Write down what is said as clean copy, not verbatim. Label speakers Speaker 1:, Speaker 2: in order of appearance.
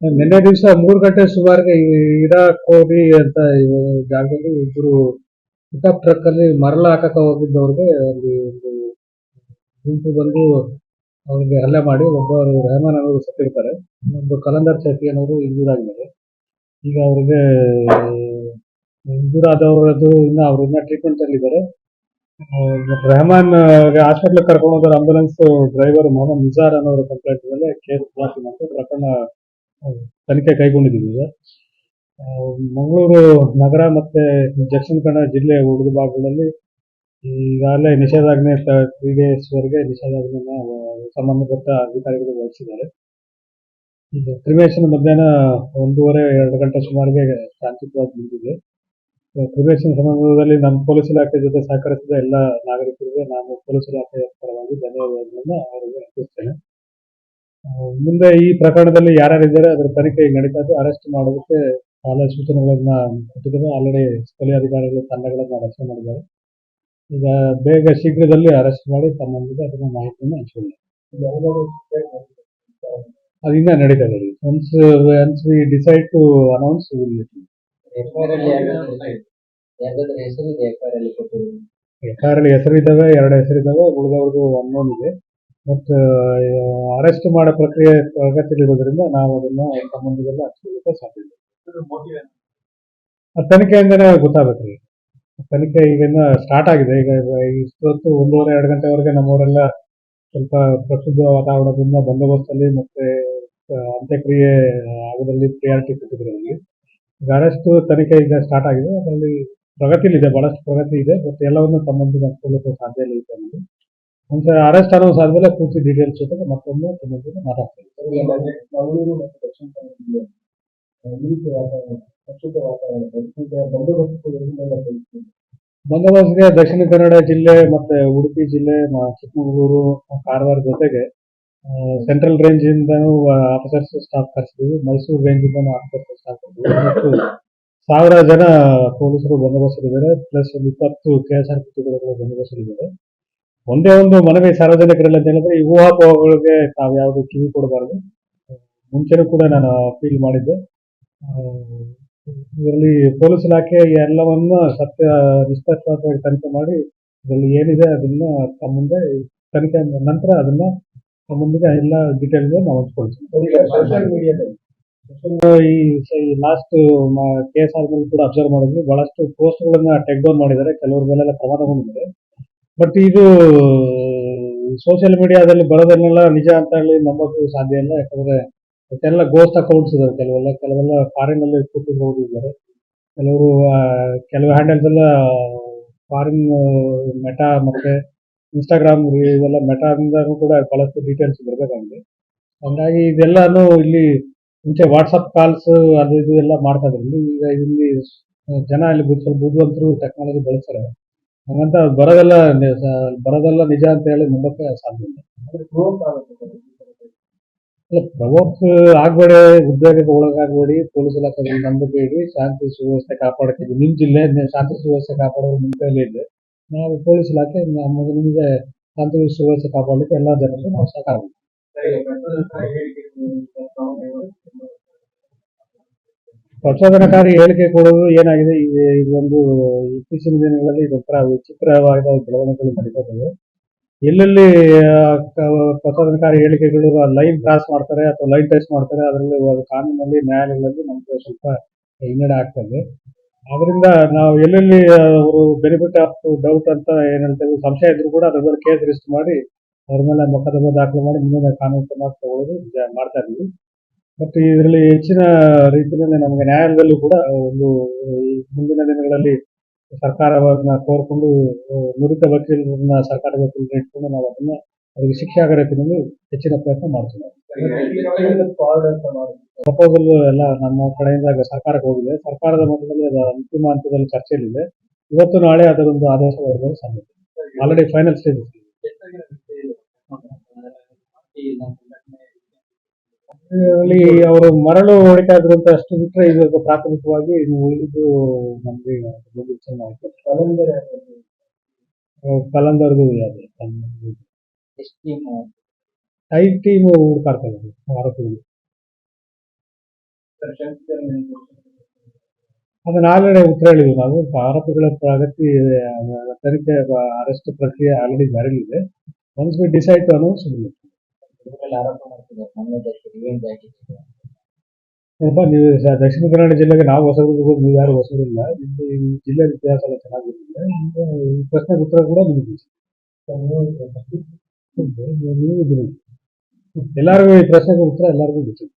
Speaker 1: ನಿನ್ನೆ ದಿವಸ 3 ಗಂಟೆ ಸುಮಾರಿಗೆ ಹಿರಾಕೋಡಿ ಅಂತ ಜಾಗದಲ್ಲಿ ಇಬ್ಬರು ಪಿಕಪ್ ಟ್ರಕ್ ಅಲ್ಲಿ ಮರಳು ಹಾಕಕ ಹೋಗಿದ್ದವ್ರಿಗೆ ಅಲ್ಲಿ ಒಂದು ಗುಂಪು ಬಂದು ಅವ್ರಿಗೆ ಹಲ್ಲೆ ಮಾಡಿ ಒಬ್ಬರು ರೆಹಮಾನ್ ಅನ್ನೋರು ಸತ್ತಿರ್ತಾರೆ. ಇನ್ನೊಬ್ಬ ಕಲಂದರ್ ಚೌಕಿ ಅನ್ನೋರು ಇಂಜೂರ್ ಆಗಿದ್ದಾರೆ. ಈಗ ಅವ್ರಿಗೆ ಇಂಜೂರ್ ಆದವರದ್ದು ಅವ್ರು ಇನ್ನ ಟ್ರೀಟ್ಮೆಂಟ್ ಅಲ್ಲಿ ಇದ್ದಾರೆ. ರೆಹಮಾನ್ ಹಾಸ್ಪಿಟಲ್ ಕರ್ಕೊಂಡು ಹೋದ ಆಂಬುಲೆನ್ಸ್ ಡ್ರೈವರ್ ಮೊಹಮ್ಮದ್ ನಿಜಾರ್ ಅನ್ನೋರ ಕಂಪ್ಲೇಂಟ್ ಮೇಲೆ ಕೇಸ್ ದಾಖಲು ಮಾಡಿ ಪ್ರಕರಣ ತನಿಖೆ ಕೈಗೊಂಡಿದ್ದೀವಿ ಈಗ. ಮಂಗಳೂರು ನಗರ ಮತ್ತೆ ದಕ್ಷಿಣ ಕನ್ನಡ ಜಿಲ್ಲೆ ಉಳಿದ ಭಾಗಗಳಲ್ಲಿ ಈಗಾಗಲೇ ನಿಷೇಧಾಜ್ಞೆ 3 days ವರೆಗೆ ನಿಷೇಧಾಜ್ಞೆನ ಸಂಬಂಧಪಟ್ಟ ಅಧಿಕಾರಿಗಳು ವಹಿಸಿದ್ದಾರೆ. ಈಗ ಕ್ರಿಮೇಷನ್ ಮಧ್ಯಾಹ್ನ 1:30-2 ಗಂಟೆ ಸುಮಾರಿಗೆ ಶಾಂತಿಯುತವಾಗಿ ಮುಗಿದಿದೆ. ಕ್ರಿಮೇಷನ್ ಸಂದರ್ಭದಲ್ಲಿ ನಮ್ಮ ಪೊಲೀಸ್ ಇಲಾಖೆ ಜೊತೆ ಸಹಕರಿಸಿದ ಎಲ್ಲ ನಾಗರಿಕರಿಗೆ ನಾನು ಪೊಲೀಸ್ ಇಲಾಖೆಯ ಪರವಾಗಿ ಧನ್ಯವಾದಗಳನ್ನ ಅವರಿಗೆ ಅರ್ಪಿಸ್ತೇನೆ. ಮುಂದೆ ಈ ಪ್ರಕರಣದಲ್ಲಿ ಯಾರ್ಯಾರಿದ್ದಾರೆ ಅದರ ತನಿಖೆ ಈಗ ನಡೀತಾ ಇದೆ. ಅರೆಸ್ಟ್ ಮಾಡೋದಕ್ಕೆ ಕಾಲ ಸೂಚನೆಗಳನ್ನ ಕೊಟ್ಟಿದ್ದಾರೆ. ಆಲ್ರೆಡಿ ಸ್ಥಳೀಯ ಅಧಿಕಾರಿಗಳು ತಂಡಗಳನ್ನ ರಚನೆ ಮಾಡಿದ್ದಾರೆ. ಈಗ ಬೇಗ ಶೀಘ್ರದಲ್ಲಿ ಅರೆಸ್ಟ್ ಮಾಡಿ ತಮ್ಮೊಂದಿಗೆ ಅದನ್ನ ಮಾಹಿತಿಯನ್ನು ಹಂಚಿಕೊಳ್ಳಿ. ಅದಿನ್ನ ನಡೀತಾ ಇದೆ. Once we decide to announce FIR ಅಲ್ಲಿ ಹೆಸರಿದ್ದಾವೆ, 2 ಹೆಸರಿದ್ದಾವೆ. ಉಳಿದವ್ರದ್ದು ಅನ್ನೋನ್ ಇದೆ. ಬಟ್ ಅರೆಸ್ಟ್ ಮಾಡೋ ಪ್ರಕ್ರಿಯೆ ಪ್ರಗತಿಯಲ್ಲಿರೋದ್ರಿಂದ ನಾವು ಅದನ್ನ ತಮ್ಮೊಂದಿಗೆಲ್ಲ ಹಂಚಿಕೊಳ್ಳಕ್ಕೆ ಸಾಧ್ಯ ಇದೆ. ತನಿಖೆಯಿಂದನೇ ಗೊತ್ತಾಗಬೇಕ್ರಿ. ತನಿಖೆ ಈಗ ಸ್ಟಾರ್ಟ್ ಆಗಿದೆ. ಈಗ ಇಷ್ಟೊತ್ತು 1:30-2 ಗಂಟೆವರೆಗೆ ನಮ್ಮವರೆಲ್ಲ ಸ್ವಲ್ಪ ಪ್ರಕ್ಷುಬ್ಧ ವಾತಾವರಣದಿಂದ ಬಂದೋಬಸ್ತಲ್ಲಿ ಮತ್ತೆ ಅಂತ್ಯಕ್ರಿಯೆ ಆಗೋದ್ರಲ್ಲಿ ಪ್ರಿಯಾರಿಟಿ ಕೊಟ್ಟಿದ್ರು ನಮಗೆ. ಈಗ ಅರೆಸ್ಟ್ ತನಿಖೆ ಈಗ ಸ್ಟಾರ್ಟ್ ಆಗಿದೆ. ಅದರಲ್ಲಿ ಪ್ರಗತಿಲಿದೆ, ಬಹಳಷ್ಟು ಪ್ರಗತಿ ಇದೆ. ಬಟ್ ಎಲ್ಲವನ್ನು ತಮ್ಮೊಂದಿಗೆ ಹಂಚ್ಕೊಳ್ಳೋಕೆ ಸಾಧ್ಯ ಇಲ್ಲ ಇದೆ ನಮಗೆ. ಒಂದು ಅರೆಸ್ಟ್ ಅನ್ನೋದು ಆದ್ಮೇಲೆ ಪೂರ್ತಿ ಡೀಟೇಲ್ಸ್ ಜೊತೆಗೆ ಮತ್ತೊಮ್ಮೆ ತಮ್ಮೊಂದಿಗೆ ಮಾತಾಡ್ತೀವಿ. ಮಂಗಳೂರು ಮತ್ತು ದಕ್ಷಿಣ ಕನ್ನಡ ಜಿಲ್ಲೆ ಬಂದೋಬಸ್ತ್ಗೆ ದಕ್ಷಿಣ ಕನ್ನಡ ಜಿಲ್ಲೆ ಮತ್ತೆ ಉಡುಪಿ ಜಿಲ್ಲೆ, ಚಿಕ್ಕಮಗಳೂರು, ಕಾರವಾರ ಜೊತೆಗೆ ಸೆಂಟ್ರಲ್ ರೇಂಜ್ ಇಂದನೂ ಆಫೀಸರ್ಸ್ ಸ್ಟಾಫ್ ಕರೆಸಿದ್ದೀವಿ. ಮೈಸೂರು ರೇಂಜ್ ಇಂದನೂ ಆಫೀಸರ್ಸ್ ಸ್ಟಾಫ್ ಕರೆಸಿದ್ದೀವಿ. ಮತ್ತು 1000 ಜನ ಪೊಲೀಸರು ಬಂದೋಬಸ್ತಲ್ಲಿದ್ದಾರೆ. ಪ್ಲಸ್ ಒಂದು 20 KSRP ತುಕಡಿಗಳು ಬಂದೋಬಸ್ತಲ್ಲಿದ್ದಾರೆ. ಒಂದೇ ಒಂದು ಮನವಿ ಸಾರ್ವಜನಿಕರಲ್ಲಿ ಅಂತ ಹೇಳಿದ್ರೆ, ಈ ಊಹಾಪೋಹಗಳಿಗೆ ತಾವು ಯಾವುದು ಕಿವಿ ಕೊಡಬಾರದು. ಮುಂಚೆನೂ ಕೂಡ ನಾನು ಅಪೀಲ್ ಮಾಡಿದ್ದೆ. ಇದರಲ್ಲಿ ಪೊಲೀಸ್ ಇಲಾಖೆ ಎಲ್ಲವನ್ನ ಸತ್ಯ ನಿಷ್ಪಕ್ಷಪಾತವಾಗಿ ತನಿಖೆ ಮಾಡಿ ಇದರಲ್ಲಿ ಏನಿದೆ ಅದನ್ನ ತಮ್ಮ ಮುಂದೆ ತನಿಖೆ ನಂತರ ಅದನ್ನ ತಮ್ಮ ಮುಂದೆ ಎಲ್ಲ ಡೀಟೇಲ್ಸ್ ನಾವು ಹಂಚ್ಕೊಳ್ತೀವಿ. ಸೋಷಿಯಲ್ ಮೀಡಿಯಾದಲ್ಲಿ ಈ ಲಾಸ್ಟ್ KSR ಮೇಲೆ ಕೂಡ ಅಬ್ಸರ್ವ್ ಮಾಡಿದ್ವಿ. ಬಹಳಷ್ಟು ಪೋಸ್ಟ್ಗಳನ್ನ ಟೇಕ್ ಡೌನ್ ಮಾಡಿದ್ದಾರೆ. ಕೆಲವ್ರ ಮೇಲೆಲ್ಲ ಕ್ರಮ ತಗೊಂಡಿದ್ದಾರೆ. ಬಟ್ ಇದು ಸೋಷಿಯಲ್ ಮೀಡಿಯಾದಲ್ಲಿ ಬರೋದನ್ನೆಲ್ಲ ನಿಜ ಅಂತ ಹೇಳಿ ನಂಬಕ್ಕೂ ಸಾಧ್ಯ ಇಲ್ಲ. ಯಾಕಂದ್ರೆ ಎಲ್ಲ ಗೋಸ್ಟ್ ಅಕೌಂಟ್ಸ್ ಇದಾವೆ. ಕೆಲವೆಲ್ಲ ಫಾರಿನ್ ಅಲ್ಲಿ ಕೂತಿದ್ರು ಇದ್ದಾರೆ. ಕೆಲವು ಹ್ಯಾಂಡಲ್ಸ್ ಎಲ್ಲ ಫಾರಿನ್ ಮೆಟಾ ಮತ್ತೆ ಇನ್ಸ್ಟಾಗ್ರಾಮ್ ಇವೆಲ್ಲ ಮೆಟಾದಿಂದನೂ ಕೂಡ ಬಹಳಷ್ಟು ಡೀಟೇಲ್ಸ್ ಬರಬೇಕಾಗಿದೆ. ಹಂಗಾಗಿ ಇದೆಲ್ಲಾನು ಇಲ್ಲಿ ಮುಂಚೆ ವಾಟ್ಸಪ್ ಕಾಲ್ಸ್ ಅದು ಇದು ಎಲ್ಲ ಮಾಡ್ತಾ ಇದ್ರು. ಈಗ ಇಲ್ಲಿ ಜನ ಇಲ್ಲಿ ಬುದ್ಧಿವಂತರು ಟೆಕ್ನಾಲಜಿ ಬಳಸ್ತಾರೆ. ಹಂಗಂತ ಬರೋದೆಲ್ಲ ನಿಜ ಅಂತ ಹೇಳಿ ನಂಬಕ್ಕೆ ಸಾಧ್ಯ ಇಲ್ಲ. ಪ್ರವೋಕ್ ಆಗ್ಬೇಡಿ, ಉದ್ಯೋಗಕ್ಕೆ ಒಳಗಾಗಬೇಡಿ, ಪೊಲೀಸ್ ಇಲಾಖೆ ನಂಬಿಕೆ ಇಡಿ, ಶಾಂತಿ ಸುವ್ಯವಸ್ಥೆ ಕಾಪಾಡ್ತೀವಿ. ನಿಮ್ ಜಿಲ್ಲೆ ಶಾಂತಿ ಸುವ್ಯವಸ್ಥೆ ಕಾಪಾಡೋದು ನಿಮ್ಮ ಕೈಲೇ ಇದೆ. ನಾವು ಪೊಲೀಸ್ ಇಲಾಖೆ ನಿಮಗೆ ಶಾಂತಿ ಸುವ್ಯವಸ್ಥೆ ಕಾಪಾಡಲಿಕ್ಕೆ ಎಲ್ಲ ಜನರಿಗೆ ನಾವು ಸಹಕಾರ ಮಾಡ್ತೀವಿ. ಪ್ರಚೋದನಕಾರಿ ಹೇಳಿಕೆ ಕೊಡುವುದು ಏನಾಗಿದೆ, ಇದೊಂದು ಇತ್ತೀಚಿನ ದಿನಗಳಲ್ಲಿ ಇದೊಂಥರ ವಿಚಿತ್ರವಾದ ಬೆಳವಣಿಗೆಗಳು ನಡೀತಾ ಇದ್ದಾವೆ. ಎಲ್ಲೆಲ್ಲಿ ಪ್ರಚೋದನಕಾರಿ ಹೇಳಿಕೆಗಳು ಲೈನ್ ಕ್ರಾಸ್ ಮಾಡ್ತಾರೆ ಅಥವಾ ಲೈನ್ ಟಚ್ ಮಾಡ್ತಾರೆ, ಅದರಲ್ಲಿ ಕಾನೂನಲ್ಲಿ ನ್ಯಾಯಾಲಯಗಳಲ್ಲಿ ನಮಗೆ ಸ್ವಲ್ಪ ಹಿನ್ನಡೆ ಆಗ್ತದೆ. ಅದರಿಂದ ನಾವು ಎಲ್ಲೆಲ್ಲಿ ಅವರು ಬೆನಿಫಿಟ್ ಆಫ್ ಡೌಟ್ ಅಂತ ಏನ್ ಹೇಳ್ತೇವೆ, ಸಂಶಯ ಇದ್ರು ಕೂಡ ಅದ್ರ ಮೇಲೆ ಕೇಸ್ ರಿಜಿಸ್ಟರ್ ಮಾಡಿ ಅವ್ರ ಮೇಲೆ ಮೊಕದ್ದಮೆ ದಾಖಲು ಮಾಡಿ ಮುಂದಿನ ಕಾನೂನು ಕ್ರಮ ತಗೊಳ್ಳೋದು ಮಾಡ್ತಾ ಇದ್ವಿ. ಬಟ್ ಇದರಲ್ಲಿ ಹೆಚ್ಚಿನ ರೀತಿಯಲ್ಲಿ ನಮಗೆ ನ್ಯಾಯಾಲಯದಲ್ಲೂ ಕೂಡ ಒಂದು ಮುಂದಿನ ದಿನಗಳಲ್ಲಿ ಸರ್ಕಾರವನ್ನ ಕೋರ್ಕೊಂಡು ನುರಿತ ವಕೀಲರನ್ನ ಸರ್ಕಾರಿ ವಕೀಲರನ್ನ ಇಟ್ಕೊಂಡು ನಾವು ಅದನ್ನ ಅವರಿಗೆ ಶಿಕ್ಷೆ ಆಗೋ ರೀತಿಯಲ್ಲಿ ಹೆಚ್ಚಿನ ಪ್ರಯತ್ನ ಮಾಡ್ತೀವಿ. ಪ್ರಪೋಸಲ್ ಎಲ್ಲ ನಮ್ಮ ಕಡೆಯಿಂದ ಸರ್ಕಾರಕ್ಕೆ ಹೋಗಿದೆ. ಸರ್ಕಾರದ ಮಟ್ಟದಲ್ಲಿ ಅದು ಅಂತಿಮ ಹಂತದಲ್ಲಿ ಚರ್ಚೆಯಲ್ಲಿದೆ. ಇವತ್ತು ನಾಳೆ ಅದರೊಂದು ಆದೇಶ ಹೊರಡುವ ಸಾಧ್ಯತೆ. Already final stage. ಅವರು ಮರಳು ಹೊಡಿತಾ ಇದ್ರು ಅಂತ ಅಷ್ಟು ಬಿಟ್ಟರೆ ಇದು ಪ್ರಾಥಮಿಕವಾಗಿ ಉಳಿದು ನಮ್ಗೆ ಕಲಂದರ್ದು ಟೈಮ್ ಟೀಮ್ ಹುಡುಕಾಡ್ತಾ ಇದ್ದಾರೆ ಆರೋಪಿಗಳು. ಅದನ್ನ ಆಲ್ರೆಡಿ ಉತ್ತರ ಹೇಳಿದ್ವಿ ನಾವು. ಆರೋಪಿಗಳ ಪ್ರಗತಿ ತನಿಖೆ ಅರೆಸ್ಟ್ ಪ್ರಕ್ರಿಯೆ ಆಲ್ರೆಡಿ ಜಾರಿಯಲ್ಲಿದೆ. Once we decide to announce
Speaker 2: ಆರೋಪ ಮಾಡ್ತಿದ್ದಾರೆ
Speaker 1: ಏನಪ್ಪ ನೀವು ದಕ್ಷಿಣ ಕನ್ನಡ ಜಿಲ್ಲೆಗೆ ನಾವು ಹೊಸಬರು, ನೀವು ಯಾರು ಹೊಸಬರಿಲ್ಲ. ನಿಮ್ದು ಈ ಜಿಲ್ಲೆ ಇತಿಹಾಸ ಎಲ್ಲ ಚೆನ್ನಾಗಿರುತ್ತೆ. ಈ ಪ್ರಶ್ನೆಗೆ ಉತ್ತರ ಕೂಡ ನಿಮಗೆ ನೀವು ಇದ್ದೀರಿ. ಎಲ್ಲರಿಗೂ ಈ ಪ್ರಶ್ನೆಗೆ ಉತ್ತರ ಎಲ್ಲರಿಗೂ ಗೊತ್ತಿದೆ.